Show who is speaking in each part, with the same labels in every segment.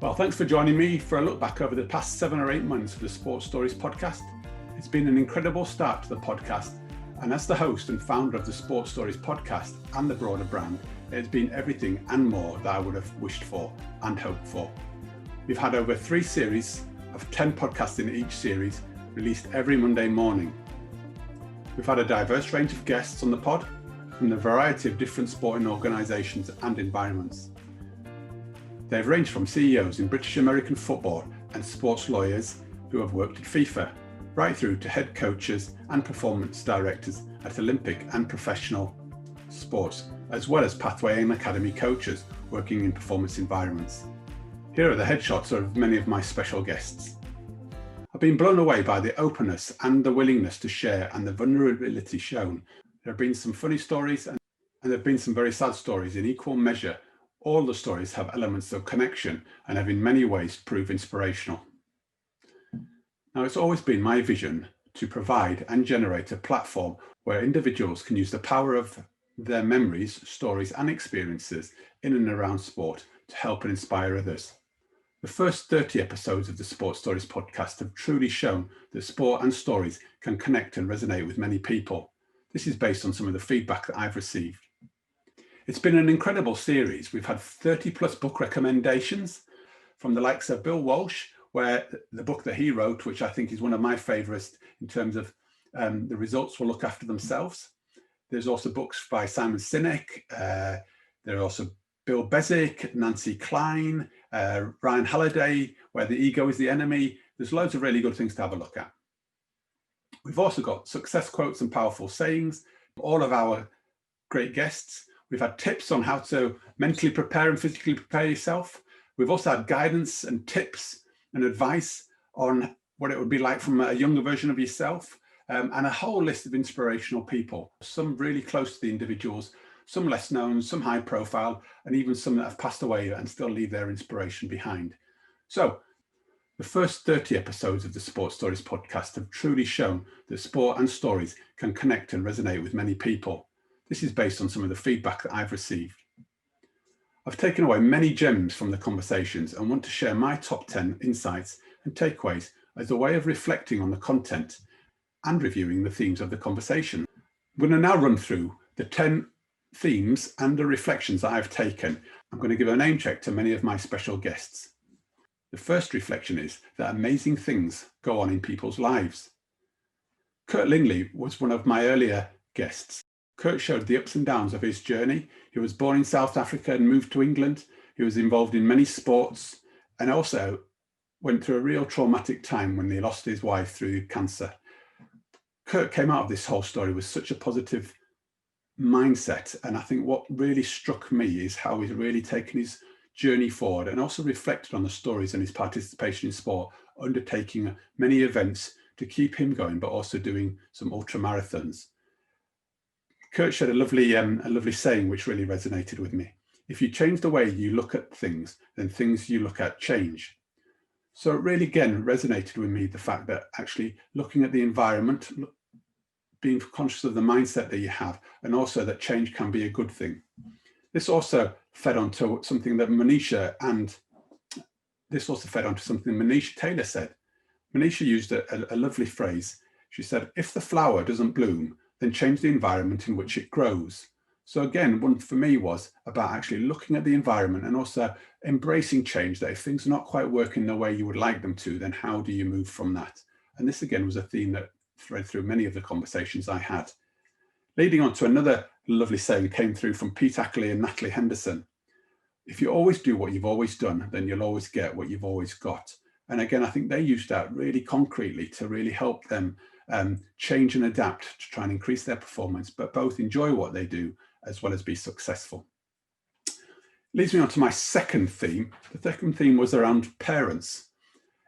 Speaker 1: Well, thanks for joining me for a look back over the past 7 or 8 months of the Sports Stories podcast. It's been an incredible start to the podcast, and as the host and founder of the Sports Stories podcast and the broader brand, it's been everything and more that I would have wished for and hoped for. We've had over 3 series of 10 podcasts in each series, released every Monday morning. We've had a diverse range of guests on the pod, from the variety of different sporting organisations and environments. They've ranged from CEOs in British American football and sports lawyers who have worked at FIFA, right through to head coaches and performance directors at Olympic and professional sports, as well as pathway and academy coaches working in performance environments. Here are the headshots of many of my special guests. I've been blown away by the openness and the willingness to share and the vulnerability shown. There have been some funny stories and there have been some very sad stories in equal measure. All the stories have elements of connection and have in many ways proved inspirational. Now, it's always been my vision to provide and generate a platform where individuals can use the power of their memories, stories and experiences in and around sport to help and inspire others. The first 30 episodes of the Sports Stories podcast have truly shown that sport and stories can connect and resonate with many people. This is based on some of the feedback that I've received. It's been an incredible series. We've had 30 plus book recommendations from the likes of Bill Walsh, where the book that he wrote, which I think is one of my favorites in terms of the results will look after themselves. There's also books by Simon Sinek. There are also Bill Bezic, Nancy Klein, Ryan Halliday, Where the Ego is the Enemy. There's loads of really good things to have a look at. We've also got success quotes and powerful sayings, all of our great guests. We've had tips on how to mentally prepare and physically prepare yourself. We've also had guidance and tips and advice on what it would be like from a younger version of yourself, and a whole list of inspirational people, some really close to the individuals, some less known, some high profile, and even some that have passed away and still leave their inspiration behind. So the first 30 episodes of the Sports Stories podcast have truly shown that sport and stories can connect and resonate with many people. This is based on some of the feedback that I've received. I've taken away many gems from the conversations and want to share my top 10 insights and takeaways as a way of reflecting on the content and reviewing the themes of the conversation. I'm going to now run through the 10 themes and the reflections that I've taken. I'm going to give a name check to many of my special guests. The first reflection is that amazing things go on in people's lives. Kurt Lingley was one of my earlier guests. Kurt showed the ups and downs of his journey. He was born in South Africa and moved to England. He was involved in many sports and also went through a real traumatic time when he lost his wife through cancer. Kurt came out of this whole story with such a positive mindset. And I think what really struck me is how he's really taken his journey forward and also reflected on the stories and his participation in sport, undertaking many events to keep him going, but also doing some ultra marathons. Kurt shared a lovely saying which really resonated with me. If you change the way you look at things, then things you look at change. So it really again resonated with me, the fact that actually looking at the environment, being conscious of the mindset that you have, and also that change can be a good thing. This also fed onto something that Manisha Taylor said. Manisha used a lovely phrase. She said, if the flower doesn't bloom, then change the environment in which it grows. So again, one for me was about actually looking at the environment and also embracing change, that if things are not quite working the way you would like them to, then how do you move from that? And this again was a theme that thread through many of the conversations I had. Leading on to another lovely saying came through from Pete Ackley and Natalie Henderson. If you always do what you've always done, then you'll always get what you've always got. And again, I think they used that really concretely to really help them change and adapt to try and increase their performance, but both enjoy what they do as well as be successful. Leads me on to my second theme. The second theme was around parents.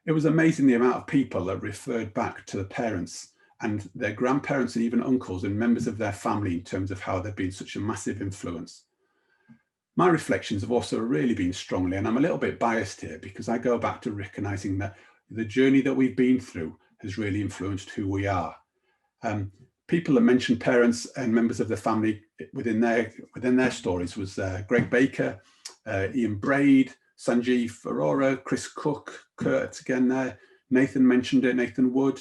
Speaker 1: It was amazing the amount of people that referred back to the parents and their grandparents and even uncles and members of their family in terms of how they've been such a massive influence. My reflections have also really been strongly, and I'm a little bit biased here because I go back to recognizing that the journey that we've been through has really influenced who we are. People that mentioned parents and members of the family within their stories was Greg Baker, Ian Braid, Sanjeev Arora, Chris Cook, Kurt again there. Nathan mentioned it, Nathan Wood.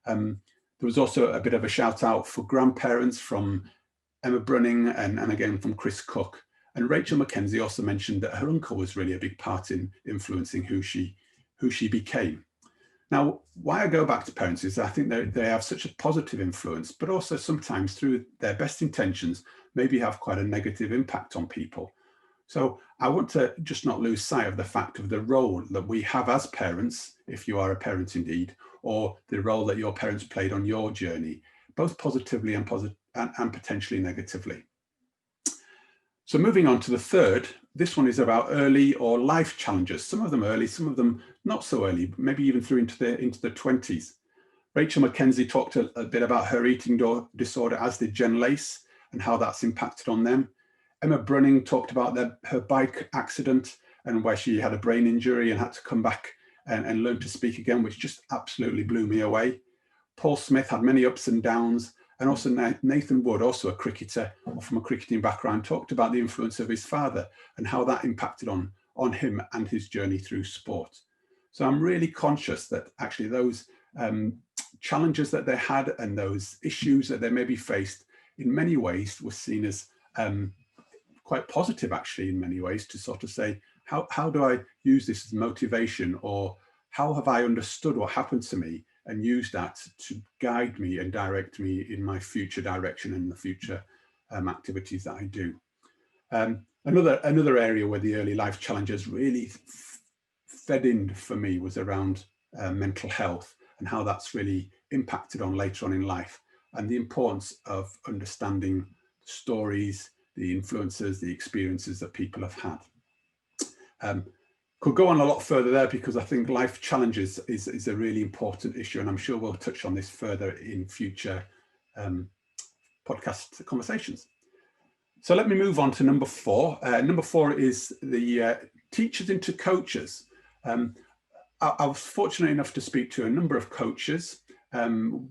Speaker 1: There was also a bit of a shout out for grandparents from Emma Brunning and again from Chris Cook. And Rachel Mackenzie also mentioned that her uncle was really a big part in influencing who she became. Now, why I go back to parents is I think they have such a positive influence, but also sometimes through their best intentions, maybe have quite a negative impact on people. So I want to just not lose sight of the fact of the role that we have as parents, if you are a parent indeed, or the role that your parents played on your journey, both positively and potentially negatively. So moving on to the third, this one is about early or life challenges. Some of them early, some of them not so early, maybe even through into the 20s. Rachel Mackenzie talked a bit about her eating disorder, as did Jen Lace, and how that's impacted on them. Emma Brunning talked about her bike accident and where she had a brain injury and had to come back and learn to speak again, which just absolutely blew me away. Paul Smith had many ups and downs. And also Nathan Wood, also a cricketer or from a cricketing background, talked about the influence of his father and how that impacted on him and his journey through sport. So I'm really conscious that actually those challenges that they had and those issues that they maybe faced in many ways were seen as quite positive, actually, in many ways, to sort of say, how do I use this as motivation, or how have I understood what happened to me and use that to guide me and direct me in my future direction and the future activities that I do. Another area where the early life challenges really fed in for me was around mental health and how that's really impacted on later on in life, and the importance of understanding stories, the influences, the experiences that people have had. Could go on a lot further there because I think life challenges is a really important issue, and I'm sure we'll touch on this further in future podcast conversations. So let me move on to number 4. Number 4 is the teachers into coaches. I was fortunate enough to speak to a number of coaches,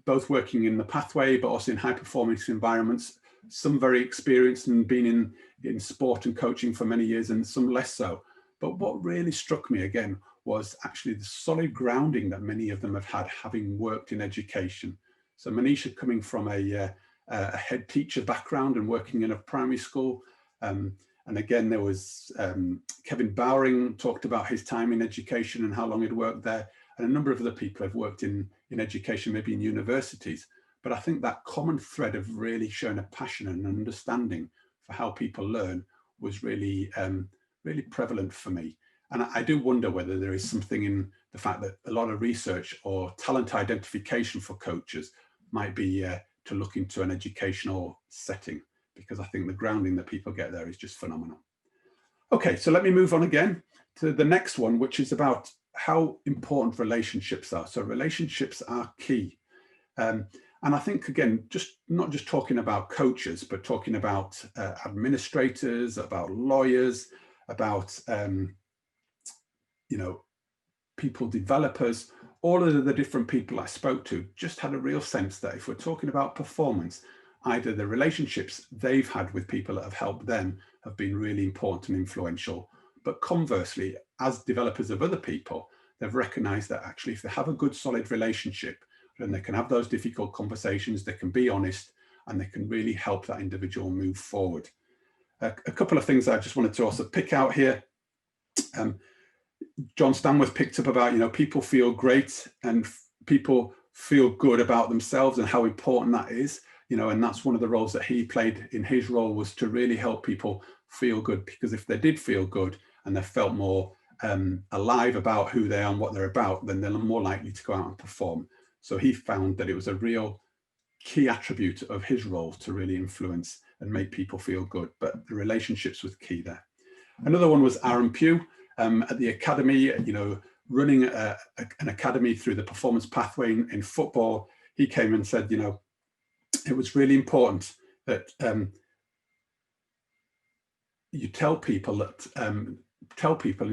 Speaker 1: both working in the pathway, but also in high performance environments, some very experienced and been in sport and coaching for many years, and some less so. But what really struck me again was actually the solid grounding that many of them have had, having worked in education. So Manisha coming from a head teacher background and working in a primary school. And again, there was Kevin Bowring talked about his time in education and how long he'd worked there. And a number of other people have worked in education, maybe in universities. But I think that common thread of really showing a passion and an understanding for how people learn was really really prevalent for me. And I do wonder whether there is something in the fact that a lot of research or talent identification for coaches might be to look into an educational setting, because I think the grounding that people get there is just phenomenal. Okay, so let me move on again to the next one, which is about how important relationships are. So relationships are key. And I think, again, not just talking about coaches, but talking about administrators, about lawyers, about people, developers, all of the different people I spoke to just had a real sense that if we're talking about performance, either the relationships they've had with people that have helped them have been really important and influential, but conversely, as developers of other people, they've recognized that actually if they have a good solid relationship, then they can have those difficult conversations, they can be honest, and they can really help that individual move forward. A couple of things I just wanted to also pick out here. John Stanworth picked up about, people feel great and people feel good about themselves and how important that is, and that's one of the roles that he played in his role, was to really help people feel good, because if they did feel good and they felt more alive about who they are and what they're about, then they're more likely to go out and perform. So he found that it was a real key attribute of his role to really influence and make people feel good, but the relationships was key there. Another one was Aaron Pugh at the academy, running an academy through the performance pathway in football. He came and said, it was really important that you tell people and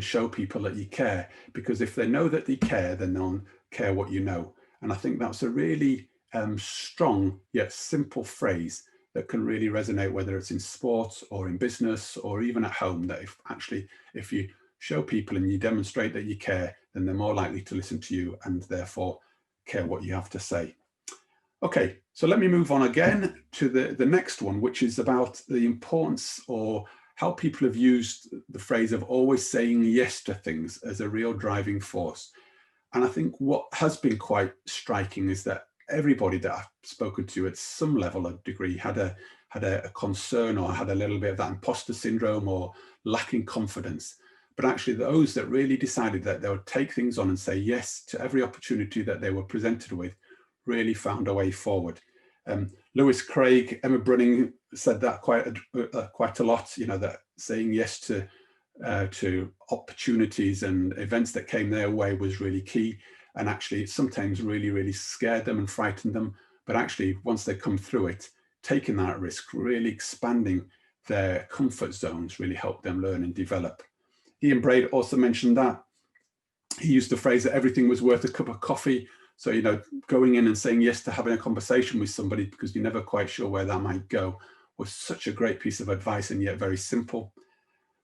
Speaker 1: show people that you care, because if they know that they care, then they'll care what you know. And I think that's a really strong yet simple phrase that can really resonate, whether it's in sport or in business or even at home, that if you show people and you demonstrate that you care, then they're more likely to listen to you and therefore care what you have to say. Okay, so let me move on again to the next one, which is about the importance or how people have used the phrase of always saying yes to things as a real driving force. And I think what has been quite striking is that everybody that I've spoken to at some level of degree had a concern or had a little bit of that imposter syndrome or lacking confidence. But actually those that really decided that they would take things on and say yes to every opportunity that they were presented with really found a way forward. Lewis Craig, Emma Brunning said that quite a lot, you know, that saying yes to opportunities and events that came their way was really key. And actually sometimes really scared them and frightened them. But actually once they come through it, taking that risk, really expanding their comfort zones really helped them learn and develop. Ian Braid also mentioned that. He used the phrase that everything was worth a cup of coffee. So, you know, going in and saying yes to having a conversation with somebody because you're never quite sure where that might go was such a great piece of advice and yet very simple.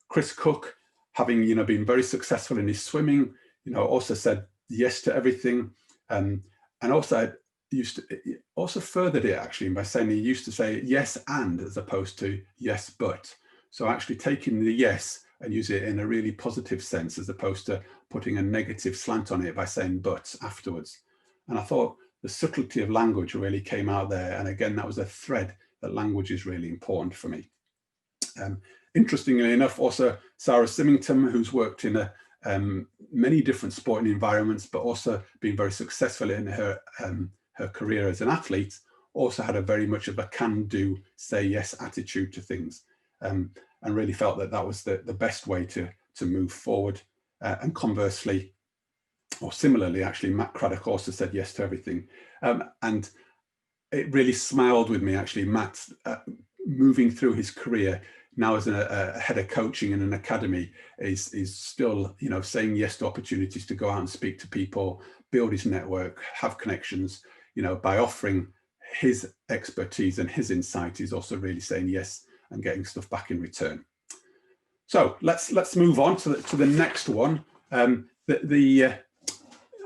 Speaker 1: Chris Cook, having, you know, been very successful in his swimming, you know, also said yes to everything. And also also furthered it actually by saying he used to say yes and as opposed to yes but. So actually taking the yes and use it in a really positive sense as opposed to putting a negative slant on it by saying but afterwards. And I thought the subtlety of language really came out there. And again, that was a thread that language is really important for me. Interestingly enough, also Sarah Symington, who's worked in many different sporting environments, but also been very successful in her career as an athlete, also had a very much of a can-do, say yes attitude to things, and really felt that that was the best way to move forward. And conversely, or similarly, actually, Matt Craddock also said yes to everything. And it really smiled with me, actually, Matt, moving through his career now as a head of coaching in an academy is still, you know, saying yes to opportunities to go out and speak to people, build his network, have connections, you know, by offering his expertise and his insight. He's also really saying yes and getting stuff back in return. So let's move on to the next one.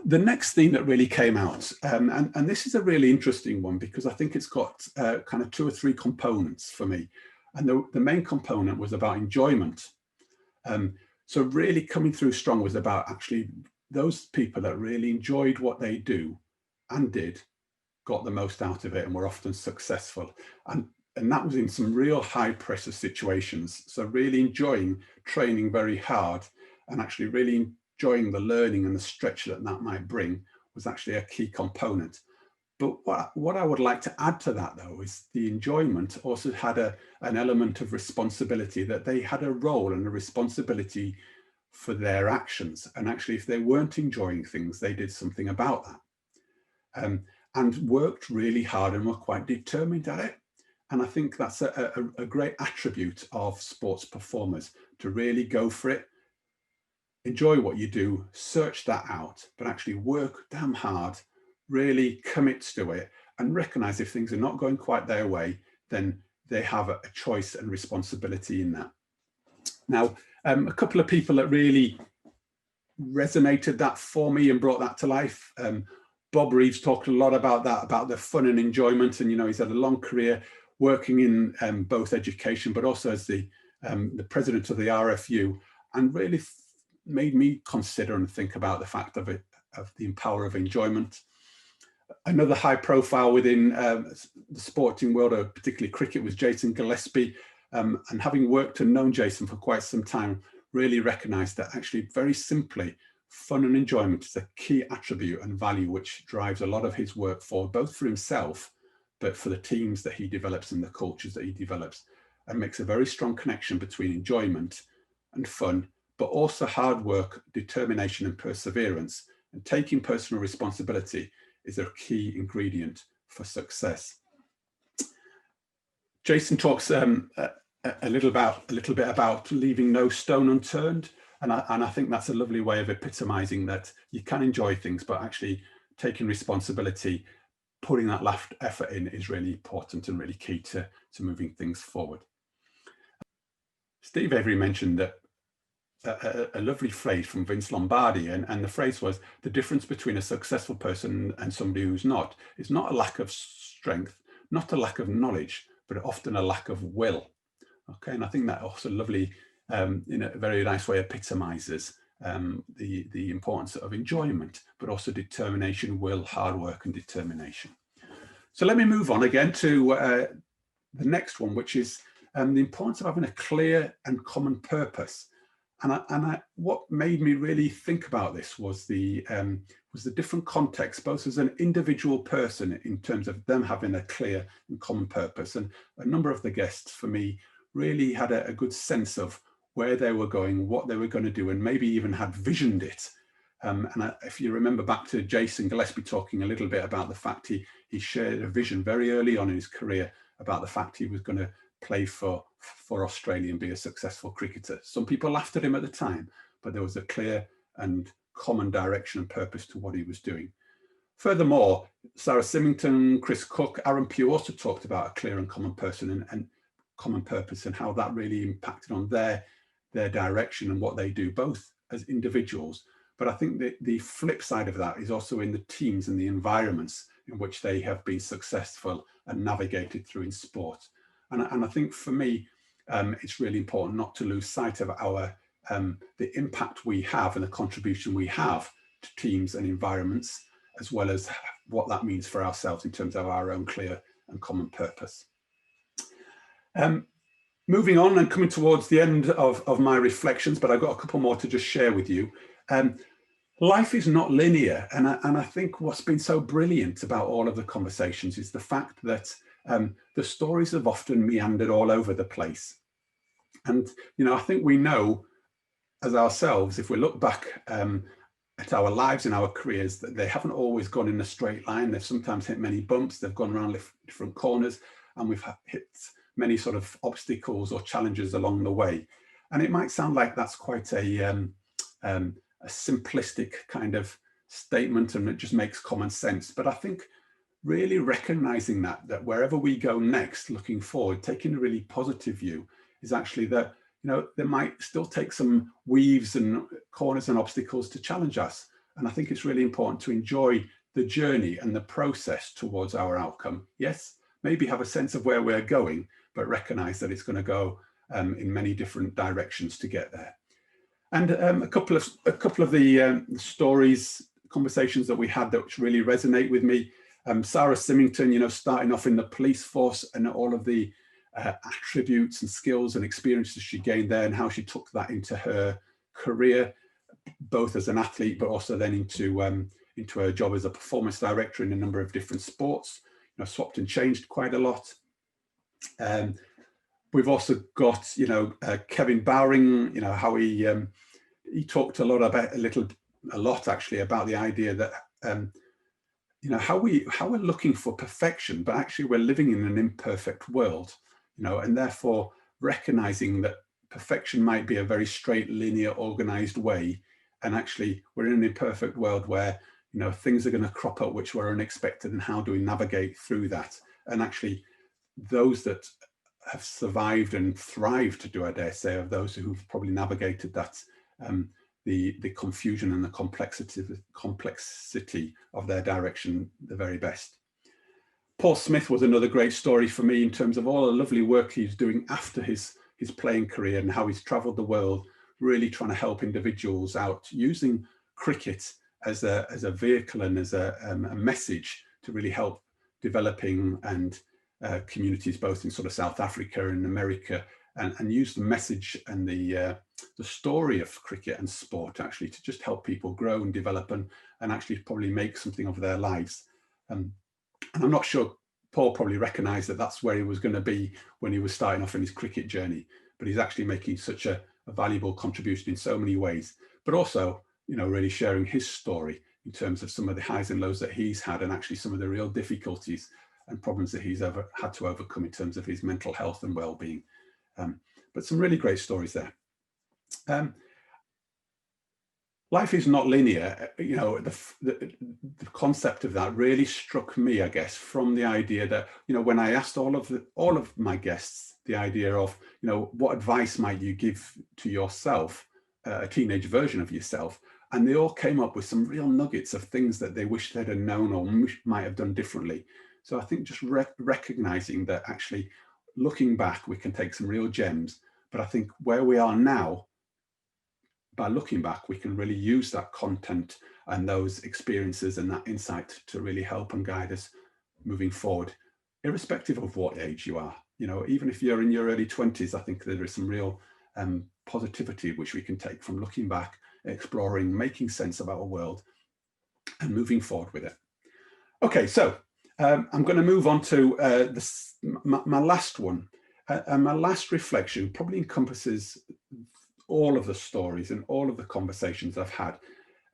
Speaker 1: The next theme that really came out, and this is a really interesting one because I think it's got kind of 2 or 3 components for me. And the main component was about enjoyment. So really coming through strong was about actually those people that really enjoyed what they do and got the most out of it and were often successful. And that was in some real high pressure situations. So really enjoying training very hard and actually really enjoying the learning and the stretch that might bring was actually a key component. But what I would like to add to that, though, is the enjoyment also had an element of responsibility, that they had a role and a responsibility for their actions. And actually, if they weren't enjoying things, they did something about that, and worked really hard and were quite determined at it. And I think that's a great attribute of sports performers, to really go for it, enjoy what you do, search that out, but actually work damn hard, really commit to it, and recognize if things are not going quite their way, then they have a choice and responsibility in that. Now, a couple of people that really resonated that for me and brought that to life. Bob Reeves talked a lot about that, about the fun and enjoyment. And, you know, he's had a long career working in both education, but also as the president of the RFU, and really made me consider and think about the fact of the power of enjoyment. Another high profile within the sporting world, particularly cricket, was Jason Gillespie. And having worked and known Jason for quite some time, really recognized that actually very simply, fun and enjoyment is a key attribute and value which drives a lot of his work forward, both for himself, but for the teams that he develops and the cultures that he develops, and makes a very strong connection between enjoyment and fun, but also hard work, determination and perseverance. And taking personal responsibility is a key ingredient for success. Jason talks a little bit about leaving no stone unturned, and I think that's a lovely way of epitomizing that you can enjoy things, but actually taking responsibility, putting that last effort in is really important and really key to moving things forward. Steve Avery mentioned that a lovely phrase from Vince Lombardi, and the phrase was, the difference between a successful person and somebody who's not is not a lack of strength, not a lack of knowledge, but often a lack of will. Okay, and I think that also lovely, in a very nice way, epitomizes the importance of enjoyment, but also determination, will, hard work, and determination. So let me move on again to the next one, which is the importance of having a clear and common purpose. And what made me really think about this was the different context, both as an individual person in terms of them having a clear and common purpose. And a number of the guests for me really had a good sense of where they were going, what they were going to do, and maybe even had visioned it. If you remember back to Jason Gillespie talking a little bit about the fact he shared a vision very early on in his career about the fact he was going to play for Australia and be a successful cricketer. Some people laughed at him at the time, but there was a clear and common direction and purpose to what he was doing. Furthermore, Sarah Symington, Chris Cook, Aaron Pugh also talked about a clear and common person and common purpose, and how that really impacted on their direction and what they do, both as individuals. But I think the flip side of that is also in the teams and the environments in which they have been successful and navigated through in sport. And I think for me, it's really important not to lose sight of the impact we have and the contribution we have to teams and environments, as well as what that means for ourselves in terms of our own clear and common purpose. Moving on and coming towards the end of my reflections, but I've got a couple more to just share with you. Life is not linear, and I think what's been so brilliant about all of the conversations is the fact that the stories have often meandered all over the place. And, I think we know as ourselves, if we look back at our lives and our careers, that they haven't always gone in a straight line. They've sometimes hit many bumps, they've gone around different corners, and we've hit many sort of obstacles or challenges along the way. And it might sound like that's quite a simplistic kind of statement, and it just makes common sense. But I think really recognizing that wherever we go next, looking forward, taking a really positive view, is actually that, there might still take some weaves and corners and obstacles to challenge us. And I think it's really important to enjoy the journey and the process towards our outcome. Yes, maybe have a sense of where we're going, but recognize that it's going to go in many different directions to get there. And a couple of the stories, conversations that we had that really resonate with me. Sarah Symington, starting off in the police force and all of the attributes and skills and experiences she gained there, and how she took that into her career, both as an athlete, but also then into her job as a performance director in a number of different sports. Swapped and changed quite a lot. We've also got, Kevin Bowring, how he talked a lot about actually about the idea that, how we're looking for perfection, but actually we're living in an imperfect world, and therefore recognizing that perfection might be a very straight, linear, organized way. And actually we're in an imperfect world where, things are going to crop up which were unexpected, and how do we navigate through that? And actually those that have survived and thrived, I dare say, of those who've probably navigated that, the confusion and the complexity of their direction the very best. Paul Smith was another great story for me in terms of all the lovely work he's doing after his playing career, and how he's traveled the world really trying to help individuals out, using cricket as a vehicle and as a message to really help developing and communities both in sort of South Africa and America, and use the message and the story of cricket and sport actually to just help people grow and develop and actually probably make something of their lives. And I'm not sure Paul probably recognized that that's where he was going to be when he was starting off in his cricket journey, but he's actually making such a valuable contribution in so many ways, but also, really sharing his story in terms of some of the highs and lows that he's had, and actually some of the real difficulties and problems that he's ever had to overcome in terms of his mental health and well-being. But some really great stories there. Life is not linear. The concept of that really struck me, I guess, from the idea that, when I asked all of my guests the idea of, what advice might you give to yourself a teenage version of yourself, and they all came up with some real nuggets of things that they wish they'd have known or might have done differently. So I think just recognizing that actually looking back, we can take some real gems, but I think where we are now, by looking back, we can really use that content and those experiences and that insight to really help and guide us moving forward, irrespective of what age you are. You know, even if you're in your early 20s, I think there is some real positivity which we can take from looking back, exploring, making sense of our world and moving forward with it. Okay, so I'm going to move on to my last one. And my last reflection probably encompasses all of the stories and all of the conversations I've had.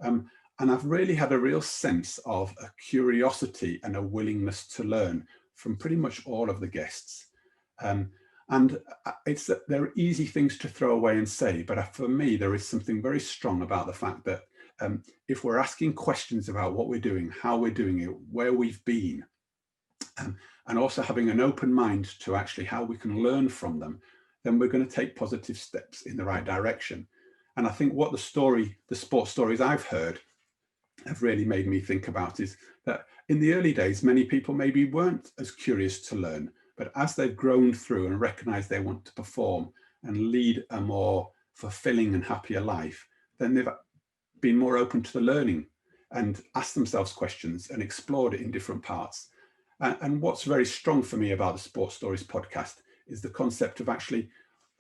Speaker 1: And I've really had a real sense of a curiosity and a willingness to learn from pretty much all of the guests. And they're easy things to throw away and say, but for me, there is something very strong about the fact that if we're asking questions about what we're doing, how we're doing it, where we've been, and also having an open mind to actually how we can learn from them, then we're going to take positive steps in the right direction. And I think what the sports stories I've heard have really made me think about is that in the early days, many people maybe weren't as curious to learn, but as they've grown through and recognized they want to perform and lead a more fulfilling and happier life, then they've been more open to the learning and asked themselves questions and explored it in different parts. And what's very strong for me about the Sports Stories podcast is the concept of actually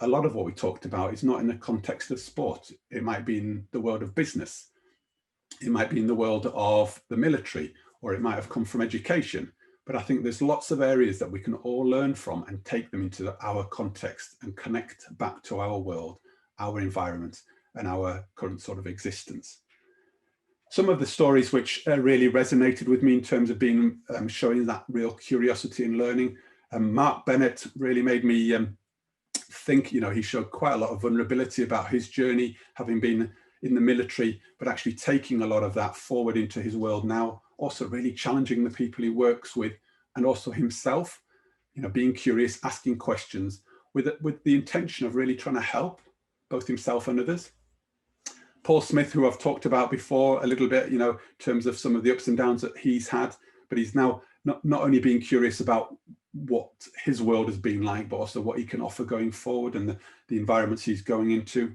Speaker 1: a lot of what we talked about is not in the context of sport. It might be in the world of business. It might be in the world of the military, or it might have come from education. But I think there's lots of areas that we can all learn from and take them into our context and connect back to our world, our environment, and our current sort of existence. Some of the stories which really resonated with me in terms of being showing that real curiosity and learning. Mark Bennett really made me think, you know, he showed quite a lot of vulnerability about his journey, having been in the military, but actually taking a lot of that forward into his world now, also really challenging the people he works with and also himself, you know, being curious, asking questions with the intention of really trying to help both himself and others. Paul Smith, who I've talked about before a little bit, you know, in terms of some of the ups and downs that he's had, but he's now not only being curious about what his world has been like, but also what he can offer going forward and the environments he's going into.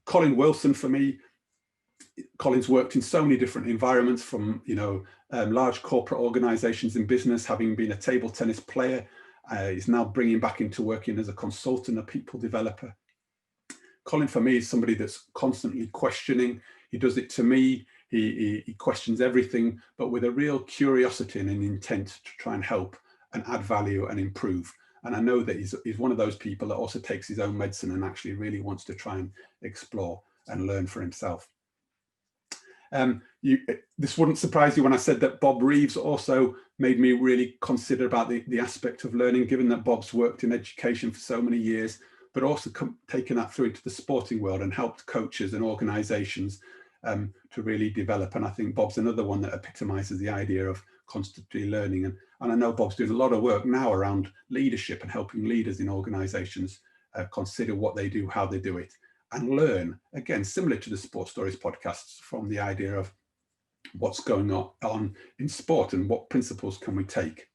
Speaker 1: Colin Wilson, for me, Colin's worked in so many different environments, from, you know, large corporate organizations in business, having been a table tennis player. He's now bringing back into working as a consultant, a people developer. Colin, for me, is somebody that's constantly questioning. He does it to me. He questions everything, but with a real curiosity and an intent to try and help and add value and improve. And I know that he's one of those people that also takes his own medicine and actually really wants to try and explore and learn for himself. This wouldn't surprise you when I said that Bob Reeves also made me really consider about the aspect of learning, given that Bob's worked in education for so many years, but also taken that through into the sporting world and helped coaches and organizations to really develop. And I think Bob's another one that epitomizes the idea of constantly learning. And I know Bob's doing a lot of work now around leadership and helping leaders in organizations consider what they do, how they do it, and learn, again, similar to the Sports Stories podcasts, from the idea of what's going on in sport and what principles can we take.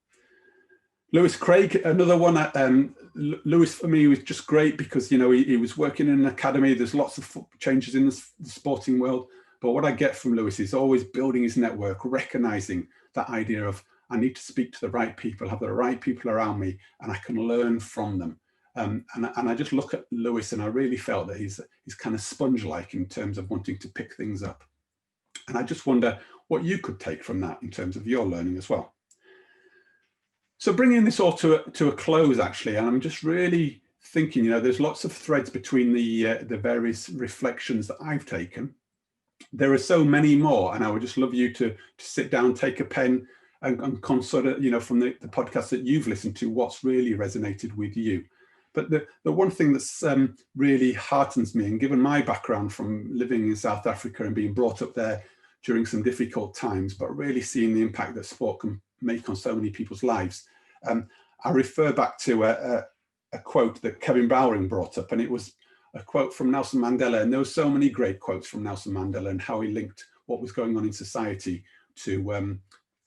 Speaker 1: Lewis Craig, another one. Lewis, for me, was just great because, you know, he was working in an academy. There's lots of changes in the sporting world. But what I get from Lewis is always building his network, recognizing that idea of I need to speak to the right people, have the right people around me, and I can learn from them. And I just look at Lewis and I really felt that he's kind of sponge-like in terms of wanting to pick things up. And I just wonder what you could take from that in terms of your learning as well. So bringing this all to a close, actually, and I'm just really thinking, you know, there's lots of threads between the various reflections that I've taken. There are so many more, and I would just love you to sit down, take a pen, and consider, you know, from the podcast that you've listened to, what's really resonated with you. But the one thing that's really heartens me, and given my background from living in South Africa and being brought up there during some difficult times, but really seeing the impact that sport can make on so many people's lives, I refer back to a quote that Kevin Bowring brought up, and it was, a quote from Nelson Mandela, and there were so many great quotes from Nelson Mandela and how he linked what was going on in society to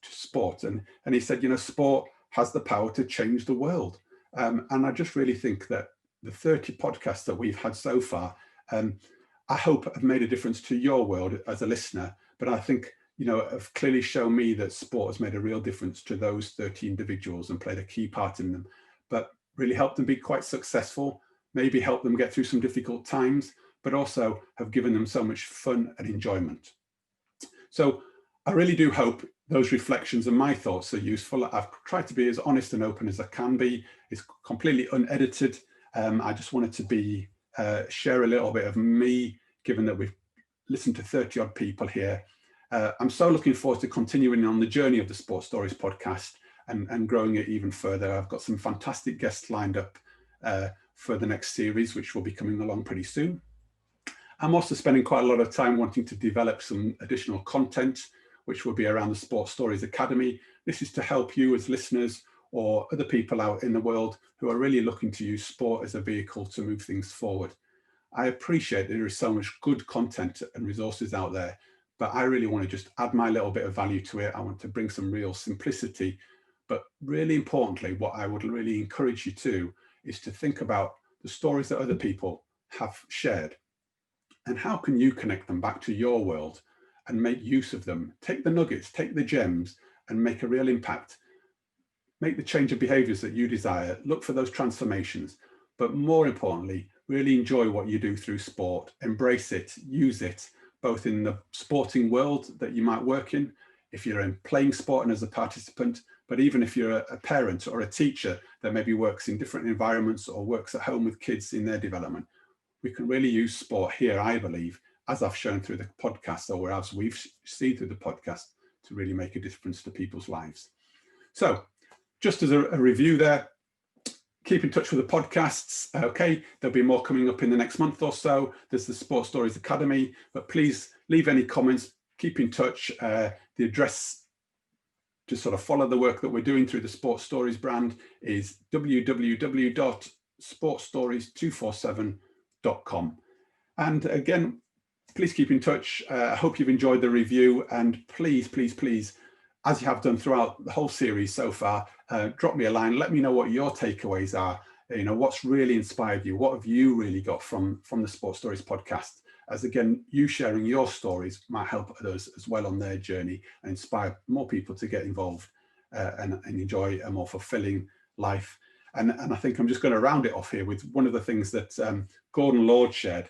Speaker 1: sport. And he said, sport has the power to change the world. And I just really think that the 30 podcasts that we've had so far, I hope have made a difference to your world as a listener. But I think, have clearly shown me that sport has made a real difference to those 30 individuals and played a key part in them, but really helped them be quite successful, maybe helped them get through some difficult times, but also have given them so much fun and enjoyment. So I really do hope those reflections and my thoughts are useful. I've tried to be as honest and open as I can be. It's completely unedited. I just wanted to share a little bit of me, given that we've listened to 30 odd people here. I'm so looking forward to continuing on the journey of the Sport Stories podcast and growing it even further. I've got some fantastic guests lined up for the next series, which will be coming along pretty soon. I'm also spending quite a lot of time wanting to develop some additional content, which will be around the Sport Stories Academy. This is to help you as listeners or other people out in the world who are really looking to use sport as a vehicle to move things forward. I appreciate that there is so much good content and resources out there, but I really want to just add my little bit of value to it. I want to bring some real simplicity, but really importantly, what I would really encourage you to is to think about the stories that other people have shared and how can you connect them back to your world and make use of them. Take the nuggets, take the gems and make a real impact. Make the change of behaviors that you desire, look for those transformations, but more importantly, really enjoy what you do through sport, embrace it, use it, both in the sporting world that you might work in, if you're in playing sport and as a participant, but even if you're a parent or a teacher that maybe works in different environments or works at home with kids in their development. We can really use sport here, I believe, as I've shown through the podcast or as we've seen through the podcast, to really make a difference to people's lives. So just as a review there, keep in touch with the podcasts. Okay, there'll be more coming up in the next month or so. There's the Sport Stories Academy, but please leave any comments, keep in touch. The address to sort of follow the work that we're doing through the Sport Stories brand is www.sportstories247.com. And again, please keep in touch. I hope you've enjoyed the review, and please, as you have done throughout the whole series so far, drop me a line. Let me know what your takeaways are. What's really inspired you. What have you really got from the Sport Stories podcast? As again, you sharing your stories might help others as well on their journey and inspire more people to get involved and enjoy a more fulfilling life. And I think I'm just going to round it off here with one of the things that Gordon Lord shared.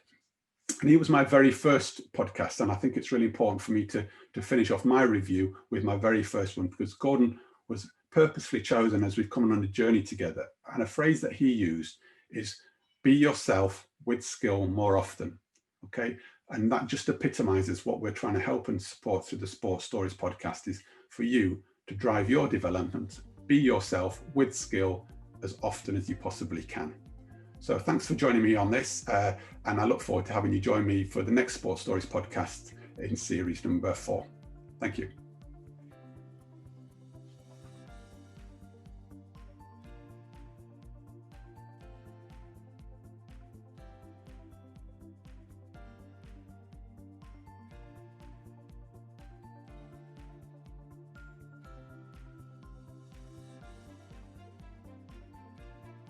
Speaker 1: And he was my very first podcast, and I think it's really important for me to finish off my review with my very first one, because Gordon was purposefully chosen as we've come on a journey together. And a phrase that he used is, be yourself with skill more often. Okay, and that just epitomizes what we're trying to help and support through the Sport Stories podcast, is for you to drive your development, be yourself with skill as often as you possibly can. So thanks for joining me on this, and I look forward to having you join me for the next Sport Stories podcast in series number 4. Thank you.